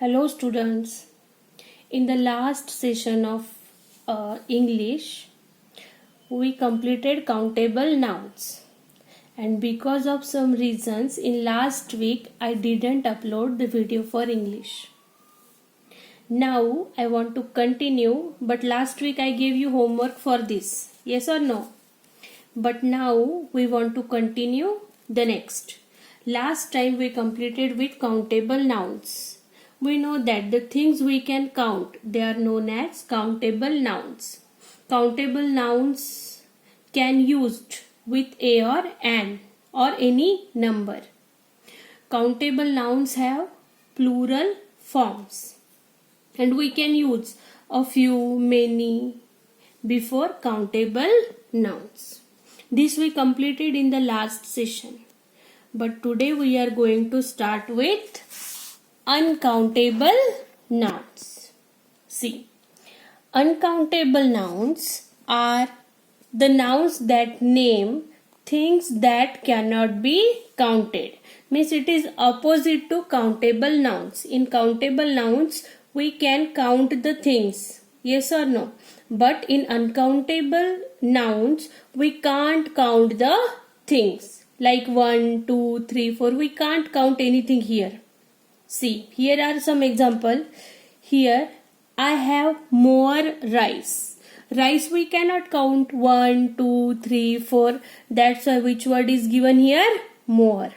Hello students. In the last session of English, we completed countable nouns. And because of some reasons, in last week I didn't upload the video for English. Now I want to continue, but last week I gave you homework for this. Yes or no? But now we want to continue the next. Last time we completed with countable nouns. We know that the things we can count, they are known as countable nouns. Countable nouns can used with a or an or any number. Countable nouns have plural forms and we can use a few, many before countable nouns. This we completed in the last session. But today we are going to start with uncountable nouns. See, uncountable nouns are the nouns that name things that cannot be counted. Means it is opposite to countable nouns. In countable nouns, we can count the things. Yes or no? But in uncountable nouns, we can't count the things. Like 1, 2, 3, 4. We can't count anything here. See, here are some example. Here, I have more rice. Rice we cannot count 1, 2, 3, 4. That's why which word is given here? More.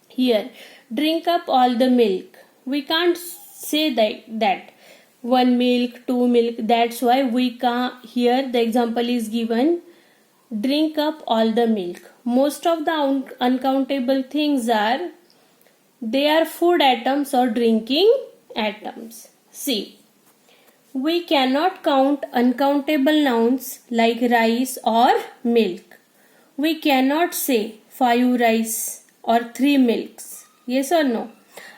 Here, drink up all the milk. We can't say that. 1 milk, 2 milk. That's why we can't. Here the example is given. Drink up all the milk. Most of the uncountable things are, they are food items or drinking items. See, we cannot count uncountable nouns like rice or milk. We cannot say 5 rice or 3 milks. Yes or no?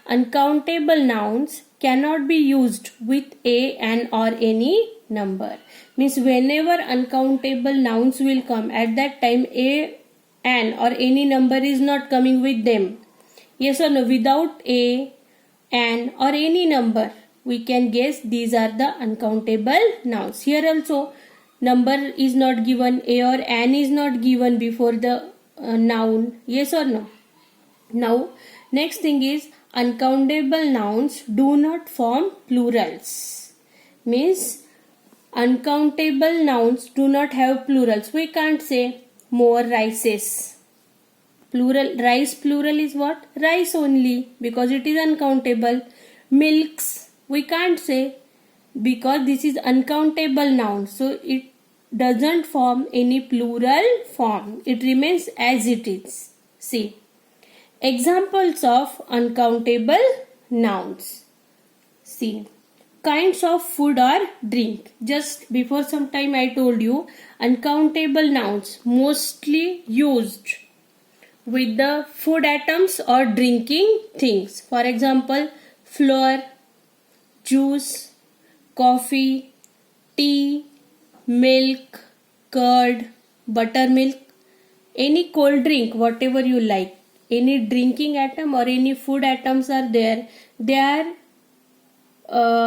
Uncountable nouns cannot be used with a, an or any number. Means whenever uncountable nouns will come, at that time a, an or any number is not coming with them. Yes or no? Without a, an or any number, we can guess these are the uncountable nouns. Here also number is not given, a or an is not given before the noun. Yes or no? Now next thing is uncountable nouns do not form plurals. Means uncountable nouns do not have plurals. We can't say more rices. Plural, rice plural is what? Rice only, because it is uncountable. Milks we can't say because this is uncountable noun. So it doesn't form any plural form. It remains as it is. See, examples of uncountable nouns. See, kinds of food or drink. Just before some time I told you uncountable nouns mostly used with the food items or drinking things. For example, flour, juice, coffee, tea, milk, curd, buttermilk, any cold drink, whatever you like. Any drinking item or any food items are there. They are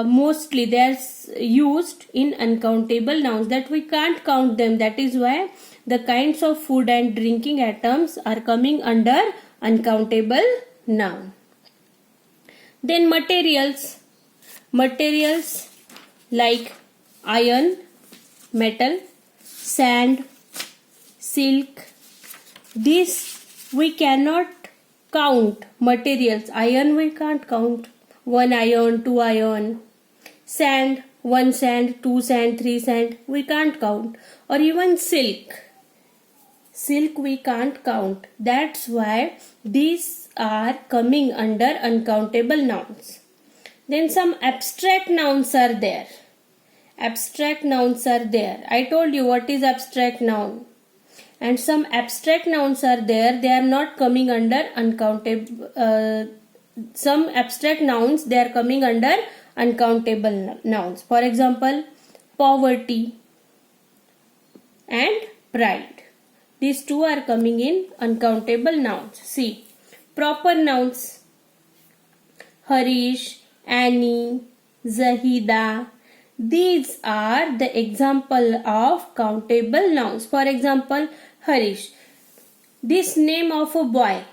mostly they are used in uncountable nouns that we can't count them. That is why the kinds of food and drinking items are coming under uncountable noun. Then materials. Materials like iron, metal, sand, silk. These we cannot count materials. Iron we can't count. 1 iron, 2 iron. Sand, 1 sand, 2 sand, 3 sand. We can't count. Or even silk. Silk we can't count. That's why these are coming under uncountable nouns. Then some abstract nouns are there. Abstract nouns are there. I told you what is abstract noun. And some abstract nouns are there. They are not coming under uncountable. Some abstract nouns they are coming under uncountable nouns. For example, poverty and pride. These two are coming in uncountable nouns. See, proper nouns. Harish, Annie, Zahida. These are the example of countable nouns. For example, Harish. This name of a boy.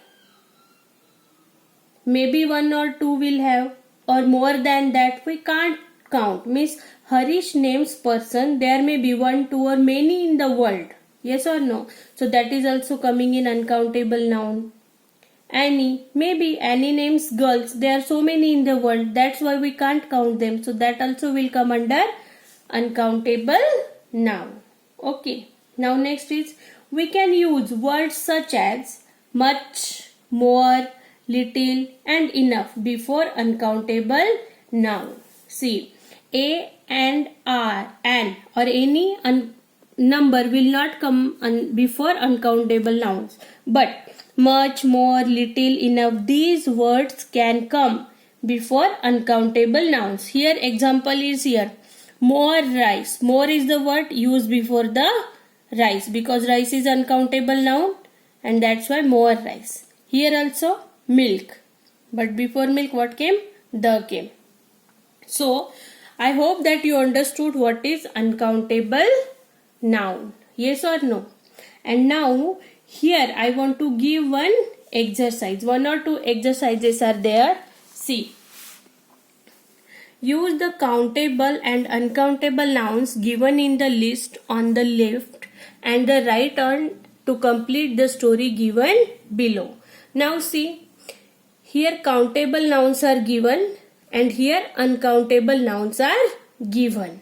Maybe one or two will have, or more than that we can't count. Means Harish names person, there may be one, two or many in the world. Yes or no? So that is also coming in uncountable noun. Annie, maybe Annie names girls, there are so many in the world, that's why we can't count them. So that also will come under uncountable noun. Okay. Now next is, we can use words such as much, more, little and enough before uncountable noun. See, a and r, an or any number will not come before uncountable nouns. But much, more, little, enough, these words can come before uncountable nouns. Here example is here. More rice. More is the word used before the rice because rice is uncountable noun and that's why more rice. Here also milk. But before milk what came? The came. So I hope that you understood what is uncountable noun. Yes or no? And now here I want to give one exercise. One or two exercises are there. See. Use the countable and uncountable nouns given in the list on the left and the right hand to complete the story given below. Now see, here countable nouns are given and here uncountable nouns are given.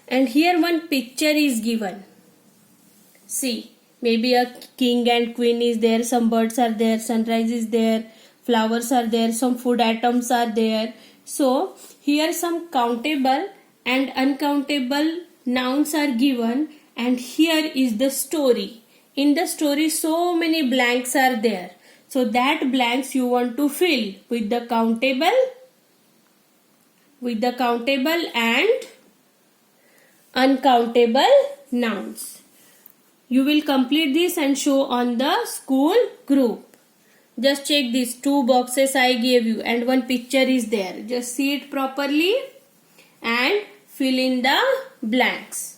And here one picture is given. See, maybe a king and queen is there, some birds are there, sunrise is there, flowers are there, some food items are there. So, here some countable and uncountable nouns are given and here is the story. In the story so many blanks are there. So that blanks you want to fill with the countable and uncountable nouns. You will complete this and show on the school group. Just check these two boxes I gave you and one picture is there. Just see it properly and fill in the blanks.